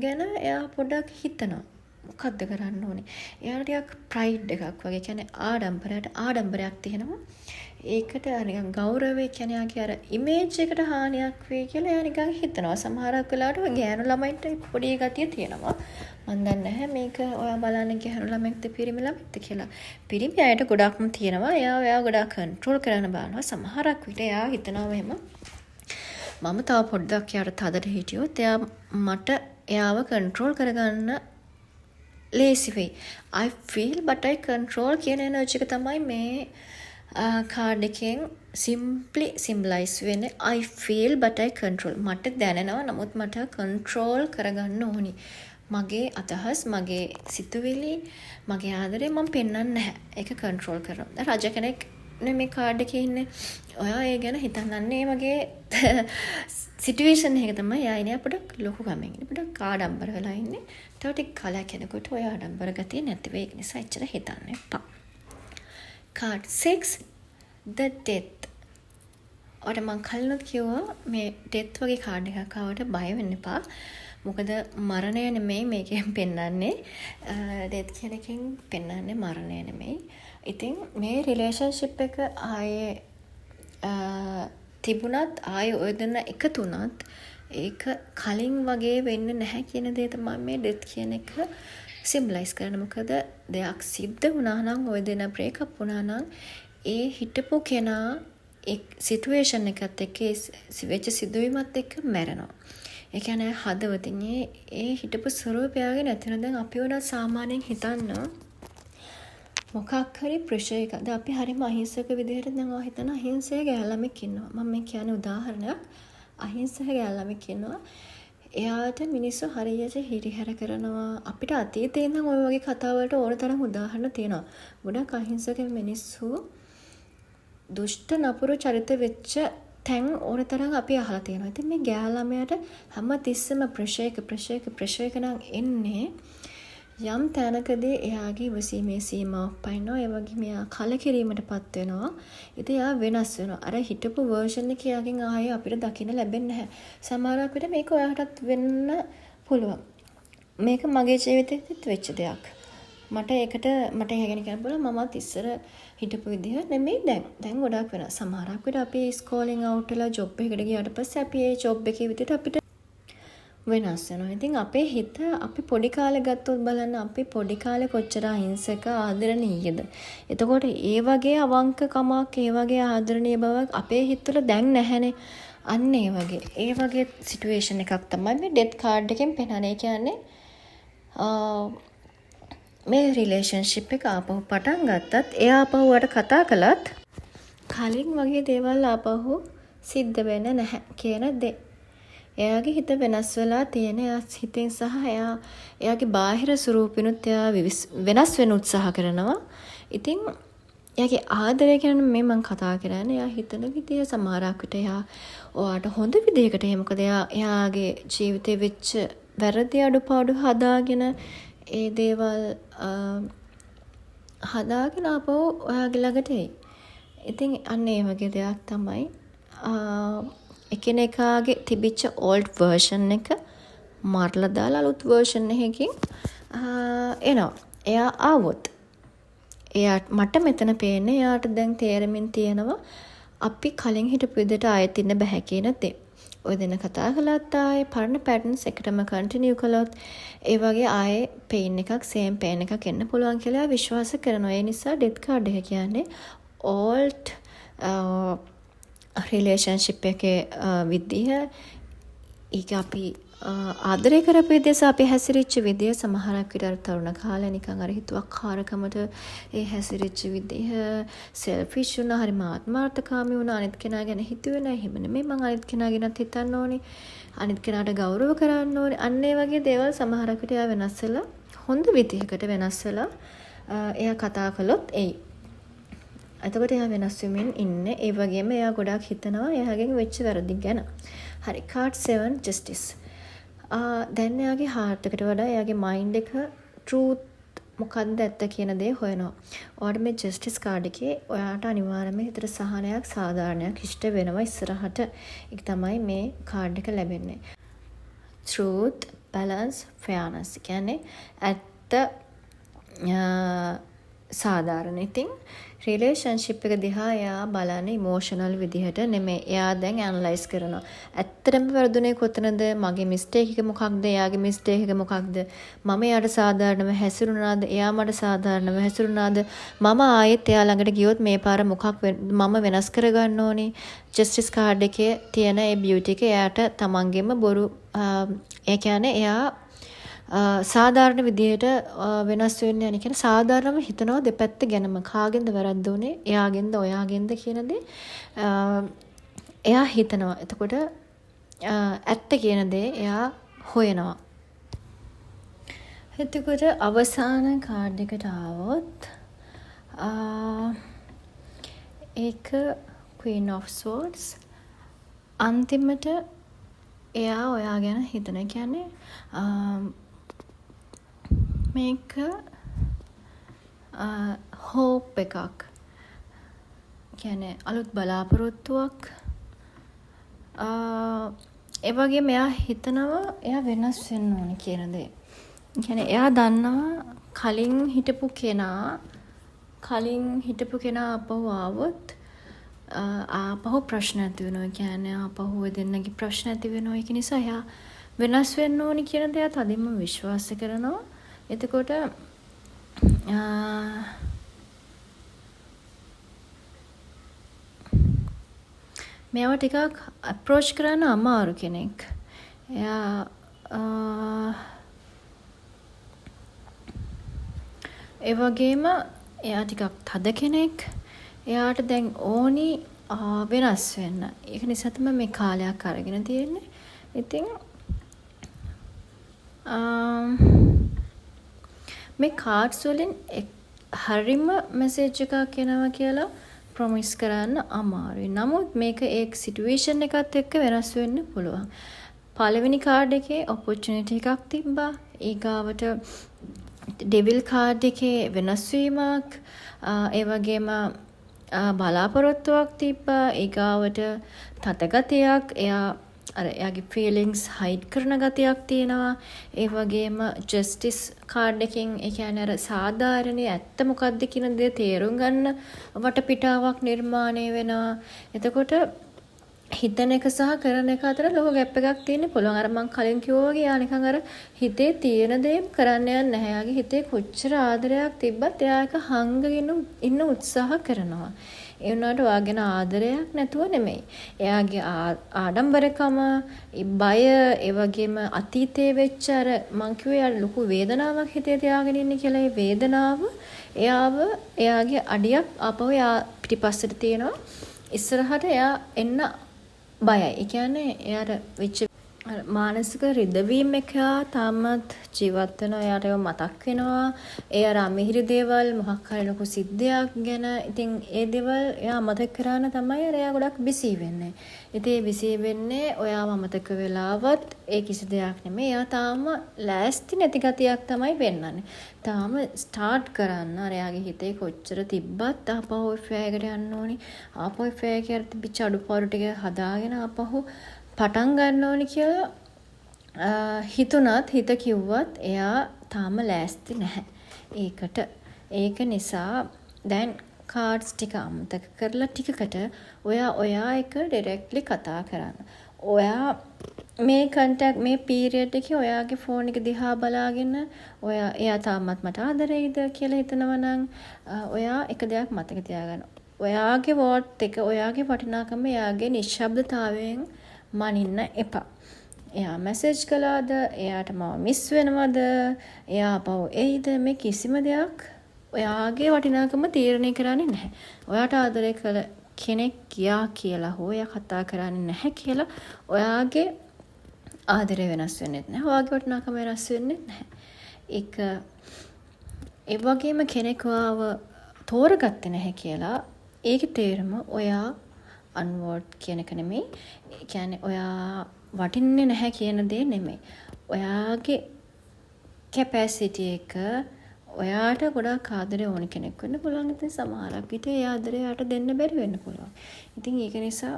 ගැන එයා පොඩ්ඩක් හිතනවා. මොකද්ද කරන්න ඕනේ? එයාට ටිකක් ප්‍රයිඩ් එකක් වගේ කියන්නේ ආඩම්බරයක් තියෙනවා. ඒකට නිකන් ගෞරවය කියන්නේ යාගේ අර ඉමේජ් එකට හානියක් වෙයි කියලා එයා නිකන් හිතනවා. සමහරක් වෙලාවට ඔය ගෑනු ළමයින්ට පොඩි ගතිය තියෙනවා. මන් දන්නේ නැහැ මේක ඔයා බලන්න ගෑනු ළමෙක්ද පිරිමි ළමෙක්ද කියලා. පිරිමි අයට ගොඩක්ම තියෙනවා. එයා ගොඩක් කන්ට්‍රෝල් කරන්න බලනවා. සමහරක් විට එයා හිතනවා එහෙම මම තව පොඩ්ඩක් යාට තදට හිටියොත් එයා මට එයාව කන්ට්‍රෝල් කරගන්න ලේසි වෙයි. I feel but I control කියන එනර්ජි එක තමයි මේ කාඩ් එකෙන් simply symbolize වෙන්නේ. I feel but I control. මට දැනෙනවා නමුත් මට control කරගන්න ඕනි. මගේ අදහස්, මගේ සිතුවිලි, මගේ ආදරේ මම පෙන්වන්නේ නැහැ. ඒක control කරනවා. රජ කෙනෙක් මේ කාඩ් එකේ ඉන්නේ. ඔයා ඒ ගැන හිතන්නේ වගේ සිටුේෂන් එක තමයි යා ඉන්නේ අපිට ලොකු ගමෙන් ඉන්නේ. අපිට කාඩම්බර වෙලා ඉන්නේ. තව ටික කාලයක් යනකොට ඔය ආඩම්බර ගතිය නැති වෙයි. ඒක නිසා එච්චර හිතන්න එපා. Card 6 The Death. ඔයාට මං කලිනුත් කිව්වා මේ death වගේ කාඩ් එකක් ආවට බය වෙන්න එපා. මොකද මරණය නෙමෙයි මේකෙන් පෙන්වන්නේ. death කියන එකෙන් පෙන්වන්නේ මරණය නෙමෙයි. ඉතින් මේ රිලේෂන්ෂිප් එක ආයේ තිබුණත් ආයේ ඔය දෙන්න එකතු වුණත් ඒක කලින් වගේ වෙන්නේ නැහැ කියන දේ තමයි මේ death කියන එක සිම්බලයිස් කරන. මොකද දෙයක් සිද්ධ වුණා නම් ඔය දෙන බ්‍රේක් අප් වුණා නම් ඒ හිටපු කෙනා ඒ සිටුේෂන් එකත් එක්ක වෙච්ච සිදුවීමත් එක්ක මැරෙනවා. ඒ කියන්නේ හදවතින් ඒ හිටපු ස්වරූපයගේ නැතින දැන් අපි උනා සාමාන්‍යයෙන් හිතන්න මොකක් හරි ප්‍රෙෂර් එකද අපි හරිම අහිංසක විදිහට දැන් ඔය හිතන අහිංසක ගෑල්ලමෙක් ඉන්නවා. මම මේ කියන්නේ උදාහරණයක්. අහිංසක ගෑල්ලමෙක් ඉන්නවා. එයාට මිනිස්සු හරියට හිරිහැර කරනවා. අපිට අතීතේ ඉඳන් ওই වගේ කතා වලට ඕන තරම් උදාහරණ තියෙනවා. ගොඩක් අහිංසක මිනිස්සු දුෂ්ට නපුරු චරිත වෙච්ච තැන් ඕන තරම් අපි අහලා තියෙනවා. ඉතින් මේ ගෑල්ලාමයට හැම තිස්සෙම ප්‍රෙෂර් එක නම් එන්නේ යම් තැනකදී එයාගේ ඉවසීමේ සීමාවක් පයින්නවා. ඒ වගේම එයා කලකිරීමටපත් වෙනවා. ඉතින් එයා වෙනස් වෙනවා. අර හිටපු වර්ෂන් එක එයාගෙන් ආයේ අපිට දකින්න ලැබෙන්නේ නැහැ. සමහරවිට විට මේක ඔයාටත් වෙන්න පුළුවන්. මේක මගේ ජීවිතේත් වෙච්ච දෙයක්. මට ගැන කියන්න පුළුවන් මමත් ඉස්සර හිටපු විදිහ නෙමෙයි දැන් ගොඩක් වෙනස්. සමහරක් විට අපි ස්කෝලින් අවුට් වෙලා ජොබ් එකකට ගියාට පස්සේ අපි ඒ ජොබ් එකේ විදිහට අපිට වෙනස් වෙනවා. ඉතින් අපේ හිත අපි පොඩි කාලේ ගත්තොත් බලන්න අපි පොඩි කාලේ කොච්චර අහිංසක ආදරණීයද. එතකොට ඒ වගේ අවංකකමක් ඒ වගේ ආදරණීය බවක් අපේ හිත තුළ දැන් නැහැනේ. අන්න ඒ වගේ සිටුේෂන් එකක් තමයි මේ ඩෙත් කාඩ් එකෙන් පෙන්නන්නේ. කියන්නේ මේ රිලේෂන්ෂිප් එක ආපහු පටන් ගත්තත් එයා ආපහු වට කතා කළත් කලින් වගේ දේවල් ආපහු සිද්ධ වෙන්නේ නැහැ කියන දේ. එයාගේ හිත වෙනස් වෙලා තියෙන. එයා හිතෙන් සහ එයාගේ බාහිර ස්වරූපිනුත් එයා වෙනස් වෙන්න උත්සාහ කරනවා. ඉතින් එයාගේ ආදරය ගැන මේ මම කතා කරන්නේ. එයා හිතන විදිය සමහරක් විට එයා ඔයාට හොඳ විදියකට මොකද එයාගේ ජීවිතේ වෙච්ච වැරදි අඩුපාඩු හදාගෙන ඒ දේවල් හදාගෙන ආපහු ඔයාගේ ළඟට එයි. ඉතින් අන්න ඒ වගේ දෙයක් තමයි එකිනෙකාගේ තිබිච්ච ඕල්ඩ් වර්ෂන් එක මරලා දාලා අලුත් වර්ෂන් එකකින් එනවා. එයා ආවොත් මට මෙතන පේන්නේ එයාට දැන් තේරෙමින් තියෙනවා අපි කලින් හිටපු විදිහට ආයෙත් ඉන්න බෑ කියන දේ. ඔය දෙන කතා කළත් ආයේ පරණ පැටර්න්ස් එකටම කන්ටිනියු කළොත් ඒ වගේ ආයේ පේන් එකක් සේම් පේන් එකක් එන්න පුළුවන් කියලා විශ්වාස කරනවා. ඒ නිසා ඩෙත් කාඩ් එක කියන්නේ ඕල්ඩ් රිලේෂන්ෂිප් එකේ විදිහ ඒක අපි ආදරය කරපු විදිහ සහ අපි හැසිරිච්ච විදිහ සමහරක් විට අර තරුණ කාලේ නිකන් අර හිතුවක්කාරකමට ඒ හැසිරිච්ච විදිහ සෙල්ෆිෂ් වුණා හරිම ආත්මార్థකාමී වුණා අනිත් කෙනා ගැන හිතුවේ නැහැ. එහෙම නෙමෙයි මං අනිත් කෙනා ගැනත් හිතන්න ඕනේ. අනිත් කෙනාට ගෞරව කරන්න ඕනේ. අන්න ඒ වගේ දේවල් සමහරක් විට එයා වෙනස් වෙලා හොඳ විදිහකට වෙනස් වෙලා එයා කතා කළොත් එයි. එතකොට එයා වෙනස් වෙමින් ඉන්නේ. ඒ වගේම එයා ගොඩාක් හිතනවා එයාගෙන් වෙච්ච වැරදි ගැන. හරි කාඩ් 7 ජස්ටිස්. දැන් එයාගේ හાર્ට් එකට වඩා එයාගේ මයින්ඩ් එක ට්‍රූත් මොකක්ද ඇත්ත කියන දේ හොයනවා. ඔයාට මේ ජස්ටිස් කාඩ් එකේ ඔයාට අනිවාර්යයෙන්ම හිතට සහනයක් සාධාරණයක් ඉෂ්ට වෙනවා ඉස්සරහට. ඒක තමයි මේ කාඩ් එක ලැබෙන්නේ. Truth, balance, ෆෙයාර්නස්. කියන්නේ ඇත්ත සාධාරණ. ඉතින් රිලේෂන්ෂිප් එක දිහා එයා බලන්නේ ඉමෝෂනල් විදිහට නෙමෙයි. එයා දැන් ඇනලයිස් කරනවා. ඇත්තටම වැරදුනේ කොතනද? මගේ මිස්ටේක් එක මොකක්ද? එයාගේ මිස්ටේක් එක මොකක්ද? මම එයාට සාධාරණව හැසිරුණාද? එයා මට සාධාරණව හැසිරුණාද? මම ආයෙත් එයා ළඟට ගියොත් මේ පාර මොකක් මම වෙනස් කරගන්න ඕනේ? ජස්ටිස් කාඩ් එකේ තියෙන ඒ බියුටි එක එයාට තමන්ගෙම බොරු ඒ කියන්නේ එයා සාධාරණ විදිහට වෙනස් වෙන්න යන කියන්නේ සාධාරණව හිතනවා දෙපැත්ත ගැනම කාගෙන්ද වැරද්ද උනේ එයාගෙන්ද ඔයාගෙන්ද කියන දේ එයා හිතනවා. එතකොට ඇත්ත කියන දේ එයා හොයනවා. එතකොට අවසාන කාඩ් එකට ආවොත් ඒක Queen of Swords. අන්තිමට එයා ඔයා ගැන හිතන කියන්නේ මේක හෝප් එකක්. කියන්නේ අලුත් බලාපොරොත්තුවක්. ඒ වගේම එයා හිතනවා එයා වෙනස් වෙන්න ඕනේ කියන දේ. කියන්නේ එයා දන්නවා කලින් හිටපු කෙනා ආපහු ආවොත් ආපහු ප්‍රශ්න ඇති වෙනවා. කියන්නේ ආපහු දෙන්නගේ ප්‍රශ්න ඇති වෙනවා. ඒක නිසා එයා වෙනස් වෙන්න ඕනේ කියන දේ තදින්ම විශ්වාස කරනවා. එතකොට මේව ටිකක් අප්‍රෝච් කරන්න අමාරු කෙනෙක්. එයා ඒ වගේම එයා ටිකක් තද කෙනෙක්. එයාට දැන් ඕනි වෙනස් වෙන්න. ඒක නිසා තමයි මේ කාලයක් අරගෙන තියෙන්නේ. ඉතින් මේ කාඩ්ස් වලින් හරිම මෙසේජ් එකක් එනවා කියලා ප්‍රොමිස් කරන්න අමාරුයි. නමුත් මේක ඒක සිටුේෂන් එකත් එක්ක වෙනස් වෙන්න පුළුවන්. පළවෙනි කාඩ් එකේ ඔපචුනිටි එකක් තිබ්බා. ඊගාවට ඩෙවිල් කාඩ් එකේ වෙනස් වීමක්, ඒ වගේම බලාපොරොත්තුවක් තිබ්බා. ඊගාවට තතගතියක්, එයාගේ ෆීලිංග්ස් හයිඩ් කරන ගතියක් තියෙනවා. ඒ වගේම ජස්ටිස් කාඩ් එකෙන් ඒ කියන්නේ අර සාධාරණේ ඇත්ත මොකක්ද කියන දේ තේරුම් ගන්න වටපිටාවක් නිර්මාණය වෙනවා. එතකොට හිතන එක සහ කරන එක අතර ලොකු ගැප් එකක් තියෙන්න පුළුවන්. අර මං කලින් කිව්වා වගේ යා නිකන් අර හිතේ තියෙන දේ කරන්න යන්නේ නැහැ. යාගේ හිතේ කොච්චර ආදරයක් තිබ්බත් එයා ඒක හංගගෙන ඉන්න උත්සාහ කරනවා. ඒ වුණාට ඔයා ගැන ආදරයක් නැතුව නෙමෙයි. එයාගේ ආඩම්බරකම, බය, ඒ වගේම අතීතයේ වෙච්ච අර මං කිව්වේ අර ලොකු වේදනාවක් හිතේ තියාගෙන ඉන්නේ කියලා. ඒ වේදනාව එයාගේ අඩියක් ආපහු එයා පිටිපස්සට තියෙනවා. ඉස්සරහට එයා එන්න බයයි. ඒ කියන්නේ එයාට වෙච්ච මානසික රිදවීම එක තාමත් ජීවත් වෙනවා. එයාට ඒව මතක් වෙනවා. ඒ අර අමිහිරි දේවල් මොකක් හරි ලොකු සිද්ධියක් ගැන. ඉතින් ඒ දේවල් එයා මතක් කරාන තමයි එයා ගොඩක් බිසී වෙන්නේ. ඉතින් ඒ බිසී වෙන්නේ ඔයාව අමතක වෙලාවත් ඒ කිසි දෙයක් නෙමෙයි. එයා තාම ලෑස්ති නැති ගතියක් තමයි පෙන්වන්නේ. තාම ස්ටාර්ට් කරන්න අර එයාගේ හිතේ කොච්චර තිබ්බත් ආපහු ෆෙයර් යන්න ඕනි. ආපහු ෆෙයර් කියලා තිබිච්ච අඩුපාඩු ටික හදාගෙන ආපහු පටන් ගන්න ඕනි කියලා හිතුණත් හිත කිව්වත් එයා තාම ලෑස්ති නැහැ ඒකට. ඒක නිසා දැන් කාඩ්ස් ටික අමතක කරලා ටිකකට ඔයා එක ඩිරෙක්ට්ලි කතා කරන්න. ඔයා මේ පීරියඩ් එකේ ඔයාගේ ෆෝන් එක දිහා බලාගෙන එයා තාමත් මට ආදරෙයිද කියලා හිතනවා නම් ඔයා එක දෙයක් මතක තියාගන්න. ඔයාගේ වෝට් එක, ඔයාගේ වටිනාකම එයාගේ නිශ්ශබ්දතාවයෙන් මනින්න එපා. එයා මැසේජ් කළාද, එයාට මම මිස් වෙනවද, එයා ආපහු එයිද, මේ කිසිම දෙයක් ඔයාගේ වටිනාකම තීරණය කරන්නේ නැහැ. ඔයාට ආදරය කළ කෙනෙක් ගියා කියලා හෝ එයා කතා කරන්නේ නැහැ කියලා ඔයාගේ ආදරය වෙනස් වෙන්නේ නැහැ. ඔයාගේ වටිනාකම වෙනස් වෙන්නේ නැහැ. ඒක ඒ වගේම කෙනෙක් ඔයාව තෝරගත්තේ නැහැ කියලා ඒකේ තේරුම ඔයා අන්වර්ඩ් කියන එක නෙමෙයි. ඒ කියන්නේ ඔයා වටින්නේ නැහැ කියන දේ නෙමෙයි. ඔයාගේ කැපැසිටි එක ඔයාට ගොඩක් ආදරේ ඕන කෙනෙක් වෙන්න පුළුවන්. ඉතින් සමහරක් විට ඒ ආදරේ යාට දෙන්න බැරි වෙන්න පුළුවන්. ඉතින් ඒක නිසා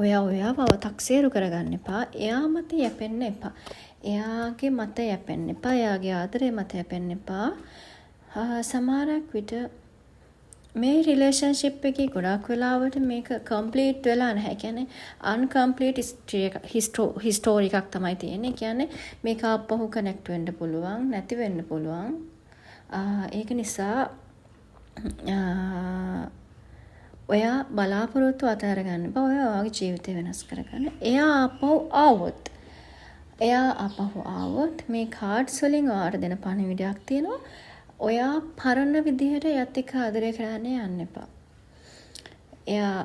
ඔයාව තක්සේරු කරගන්න එපා. එයා මත යැපෙන්න එපා. එයාගේ මත යැපෙන්න එපා. එයාගේ ආදරේ මත යැපෙන්න එපා. සමහරක් විට මේ රිලේෂන්ෂිප් එකේ ගොඩක් වෙලාවට මේක කම්ප්ලීට් වෙලා නැහැ. කියන්නේ අන්කම්ප්ලීට් හිස්ටෝරි එකක් තමයි තියෙන්නේ. කියන්නේ මේක ආපහු කනෙක්ට් වෙන්න පුළුවන්, නැති වෙන්න පුළුවන්. ඒක නිසා ඔයා බලාපොරොත්තු අතහැර ගන්න බෑ. ඔයා ඔයාගේ ජීවිතය වෙනස් කරගන්න. එයා ආපහු ආවොත් මේ කාඩ්ස් වලින් ඔයාට දෙන පණිවිඩයක් තියෙනවා. ඔයා පරණ විදිහට යත් එක්ක ආදරය කරන්න යන්න එපා. එයා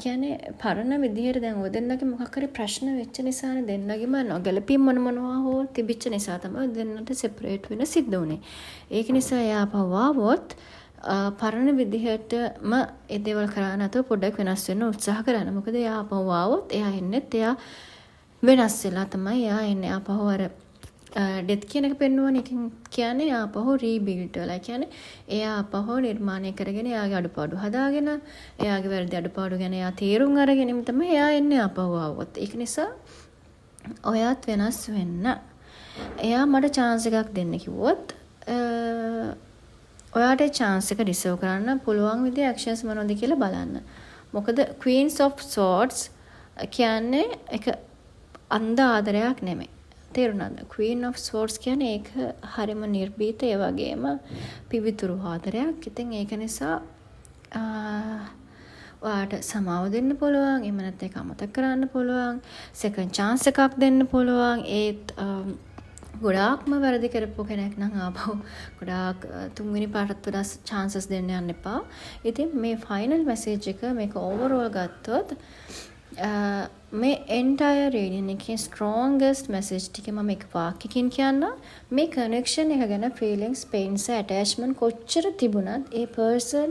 කියන්නේ පරණ විදිහට දැන් ඔය දෙන්නගේ මොකක් හරි ප්‍රශ්න වෙච්ච නිසානේ දෙන්නගෙම නොගැලපීම් මොනවා හෝ තිබිච්ච නිසා තමයි දෙන්නට සෙපරේට් වෙන්න සිද්ධ වුනේ. ඒක නිසා එයා පවවොත් පරණ විදිහටම ඒ දේවල් කරා නැතුව පොඩ්ඩක් වෙනස් වෙන්න උත්සාහ කරන්න. මොකද එයා පවවොත් එයා වෙනස් වෙලා තමයි එයා එන්නේ. ආපහු අර ඩෙත් කියන එක පෙන්වන්නේ. ඉතින් කියන්නේ ආපහු රීබිල්ඩ් වෙලා. කියන්නේ එයා ආපහු නිර්මාණය කරගෙන එයාගේ අඩුපාඩු හදාගෙන එයාගේ වැරදි අඩුපාඩු ගැන එයා තීරුම් අරගෙනම තමයි එයා එන්නේ ආපහු ආවොත්. ඒක නිසා ඔයාත් වෙනස් වෙන්න. එයා මට chance එකක් දෙන්න කිව්වොත් ඔයාට chance එක රිසර්ව් කරන්න පුළුවන් විදිහේ actions මොනවද කියලා බලන්න. මොකද Queens of Swords කියන්නේ එක අන්ධ ආදරයක් නෙමෙයි. තේරුණාද? Queen of Swords කියන්නේ ඒක හරිම නිර්භීත, ඒ වගේම පිවිතුරු ආදරයක්. ඉතින් ඒක නිසා ඔයාට සමාව දෙන්න පුළුවන්. එහෙම නැත්නම් ඒක අමතක කරන්න පුළුවන්. second chance එකක් දෙන්න පුළුවන්. ඒත් ගොඩාක්ම වැරදි කරපු කෙනෙක් නම් ආපහු ගොඩාක් තුන්වෙනි පාටත් වඩා chances දෙන්න යන්න එපා. ඉතින් මේ final message එක මේක overall ගත්තොත් මේ entire reading එකේ strongest message ටික මම එක වාක්‍යකින් කියන්න. මේ connection එක ගැන feelings, pains, attachment කොච්චර තිබුණත් ඒ person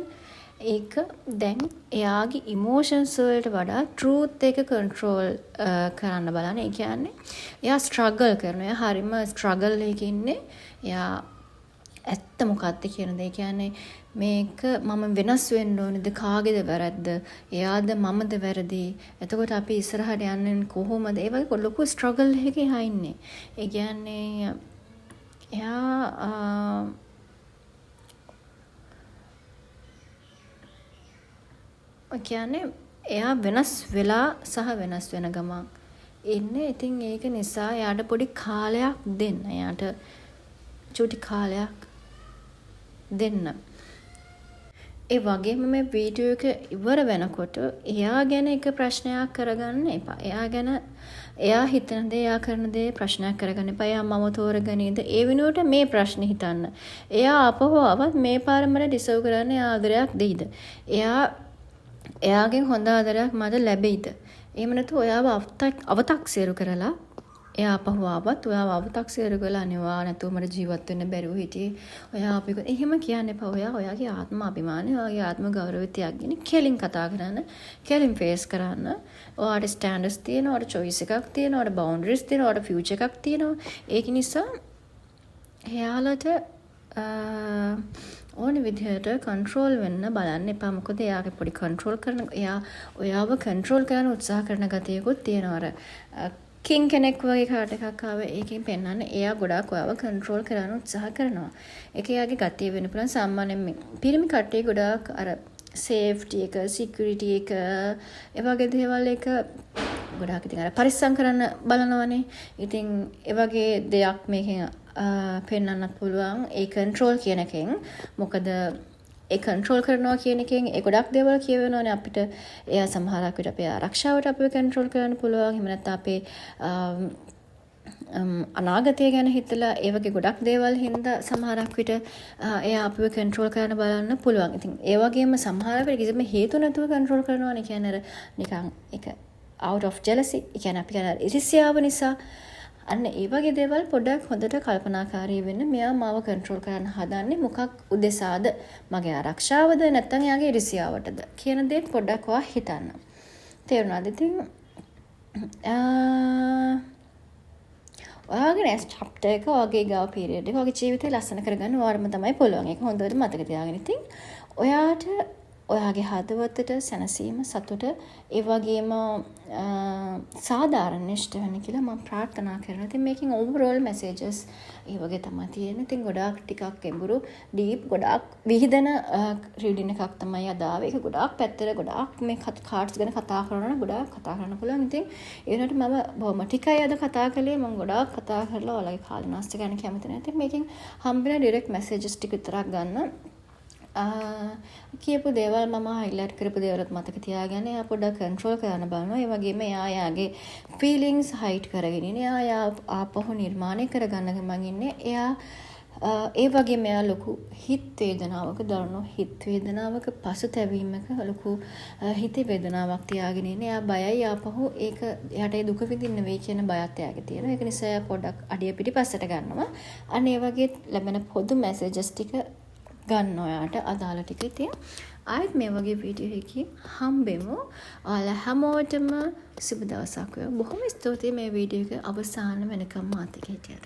ඒක දැන් එයාගේ emotions වලට වඩා truth එක control කරන්න බලන්න. ඒ කියන්නේ එයා struggle කරනවා. එයා හරිම struggle එකේ ඉන්නේ. එයා ඇත්ත මොකක්ද කියන දේ කියන්නේ මේක මම වෙනස් වෙන්න ඕනේද, කාගේද වැරද්ද, එයාද මමද වැරදි, එතකොට අපි ඉස්සරහට යන්නේ කොහොමද, ඒ වගේ ලොකු ස්ට්‍රගල් එකේ හා ඉන්නේ. ඒ කියන්නේ එයා වෙනස් වෙලා සහ වෙනස් වෙන ගමන් ඉන්නේ. ඉතින් ඒක නිසා එයාට පොඩි කාලයක් දෙන්න. එයාට චුටි කාලයක් දෙන්න. ඒ වගේම මේ වීඩියෝ එක ඉවර වෙනකොට එයා ගැන එක ප්‍රශ්නයක් කරගන්න එපා. එයා හිතන දේ, එයා කරන දේ ප්‍රශ්නයක් කරගන්න එපා. එයා මම තෝරගනීද? ඒ වෙනුවට මේ ප්‍රශ්නේ හිතන්න. එයා ආපහු ආවත් මේ පාර මට ඩිසර්ව් කරන්න ආදරයක් දෙයිද? එයාගෙන් හොඳ ආදරයක් මට ලැබෙයිද? එහෙම නැතු ඔයාව අව탁සිරු කරලා එයා ආපහු ආවත් ඔයාව අව탁සිරු කරලා අනිවා නැතුව මට ජීවත් වෙන්න බැරුව හිටියේ. ඔයා අපිට එහෙම කියන්න එපා. ඔයාගේ ආත්ම අභිමානය, ඔයාගේ ආත්ම ගෞරවය තියාගෙන කෙලින් කතා කරන්න, කෙලින් ෆේස් කරන්න. ඔයාට ස්ටෑන්ඩඩ්ස් තියෙනවා, ඔයාට චොයිස් එකක් තියෙනවා, ඔයාට බවුන්ඩරිස් තියෙනවා, ඔයාට ෆියුචර් එකක් තියෙනවා. ඒක නිසා එයාලට ඕන විදිහට කන්ට්‍රෝල් වෙන්න බලන්න එපා. මොකද එයාගේ පොඩි කන්ට්‍රෝල් කරන ඔයාව කන්ට්‍රෝල් කරන්න උත්සාහ කරන ගතියකුත් තියෙනවා. අර කින් කෙනෙක් වගේ කාට එකක් ආවේ ඒකෙන් පෙන්වන්න එයා ගොඩාක් ඔයාව කන්ට්‍රෝල් කරන්න උත්සාහ කරනවා. ඒක එයාගේ ගතිය වෙන්න පුළුවන්. සාමාන්‍යයෙන් පිරිමි කට්ටිය ගොඩාක් අර සේෆ්ටි එක, සිකියුරිටි එක, ඒ වගේ දේවල් එක ගොඩාක් ඉතින් අර පරිස්සම් කරන්න බලනවනේ. ඉතින් ඒ වගේ දෙයක් මේකෙන් පෙන්වන්නත් පුළුවන්. ඒ කන්ට්‍රෝල් කියන එකෙන්. මොකද ඒ කන්ට්‍රෝල් කරනවා කියන එකෙන් ඒ ගොඩක් දේවල් කියවෙනවනේ අපිට. එයා සමහරක් විට අපේ ආරක්ෂාවට අපිව කන්ට්‍රෝල් කරන්න පුළුවන්. එහෙම නැත්නම් අපේ අනාගතය ගැන හිතලා ඒ වගේ ගොඩක් දේවල් හින්දා සමහරක් විට එයා අපිව කන්ට්‍රෝල් කරන්න බලන්න පුළුවන්. ඉතින් ඒ වගේම සමහර වෙලට කිසිම හේතු නැතුව කන්ට්‍රෝල් කරනවානේ. කියන්නේ අර නිකන් ඒක out of jealousy. ඒ කියන්නේ අපි කියන ඉරිසියාව නිසා අන්න ඒ වගේ දේවල් පොඩ්ඩක් හොඳට කල්පනාකාරී වෙන්න. මෙයා මාව කන්ට්‍රෝල් කරන්න හදන්නේ මොකක් උදෙසාද? මගේ ආරක්ෂාවද නැත්නම් එයාගේ ඉරිසියාවටද කියන දේ පොඩ්ඩක් ඔයා හිතන්න. තේරුණාද? ඉතින් ඔයාගේ next chapter එක ඔයාගේ ගාව period එක ඔයාගේ ජීවිතේ ලස්සන කරගන්න ඔයාලම තමයි පුළුවන්. ඒක හොඳට මතක තියාගන්න. ඉතින් ඔයාට ඔයාගේ හදවතට සැනසීම, සතුට, ඒ වගේම සාධාරණ ඉෂ්ට වෙන්න කියලා මම ප්‍රාර්ථනා කරනවා. ඉතින් මේකෙන් overall messages ඒ වගේ තමයි තියෙන්නේ. ඉතින් ගොඩාක් ටිකක් ගැඹුරු, deep, ගොඩාක් විහිදෙන reading එකක් තමයි අද ආවේ. ඒක ගොඩාක් පැත්තට ගොඩාක් මේ cards ගැන කතා කරනවා නම් ගොඩාක් කතා කරන්න පුළුවන්. ඉතින් ඒ වෙනකොට මම බොහොම ටිකයි අද කතා කළේ. මම ගොඩාක් කතා කරලා ඔයාලගේ කාල නාස්ති ගන්න කැමති නැහැ. ඉතින් මේකෙන් හම්බෙන direct messages ටික විතරක් ගන්න. කියපු දේවල් මම highlight කරපු දේවල්ත් මතක තියාගෙන එයා පොඩ්ඩක් control කරන්න බලනවා. ඒ වගේම එයාගේ feelings hide කරගෙන ඉන්නේ. එයා ආපහු නිර්මාණය කරගන්න ගමන් ඉන්නේ. එයා ඒ වගේම එයා ලොකු හිත වේදනාවක දරන හිත වේදනාවක පසුතැවීමක ලොකු හිත වේදනාවක් තියාගෙන ඉන්නේ. එයා බයයි ආපහු ඒක එයාට ඒ දුක විඳින්න වෙයි කියන බයත් එයාගේ තියෙනවා. ඒක නිසා එයා පොඩ්ඩක් අඩිය පිටිපස්සට ගන්නවා. අන්න ඒ වගේ ලැබෙන පොදු messages ටික ගන්න ඔයාට අදාළ ටික. ඉතින් ආයෙත් මේ වගේ වීඩියෝ එකකින් හම්බෙමු. ඔයාලා හැමෝටම සුබ දවසක් වේවා. බොහොම ස්තුතියි මේ වීඩියෝ එක අවසාන වෙනකම් මාත් එක්ක හිටියට.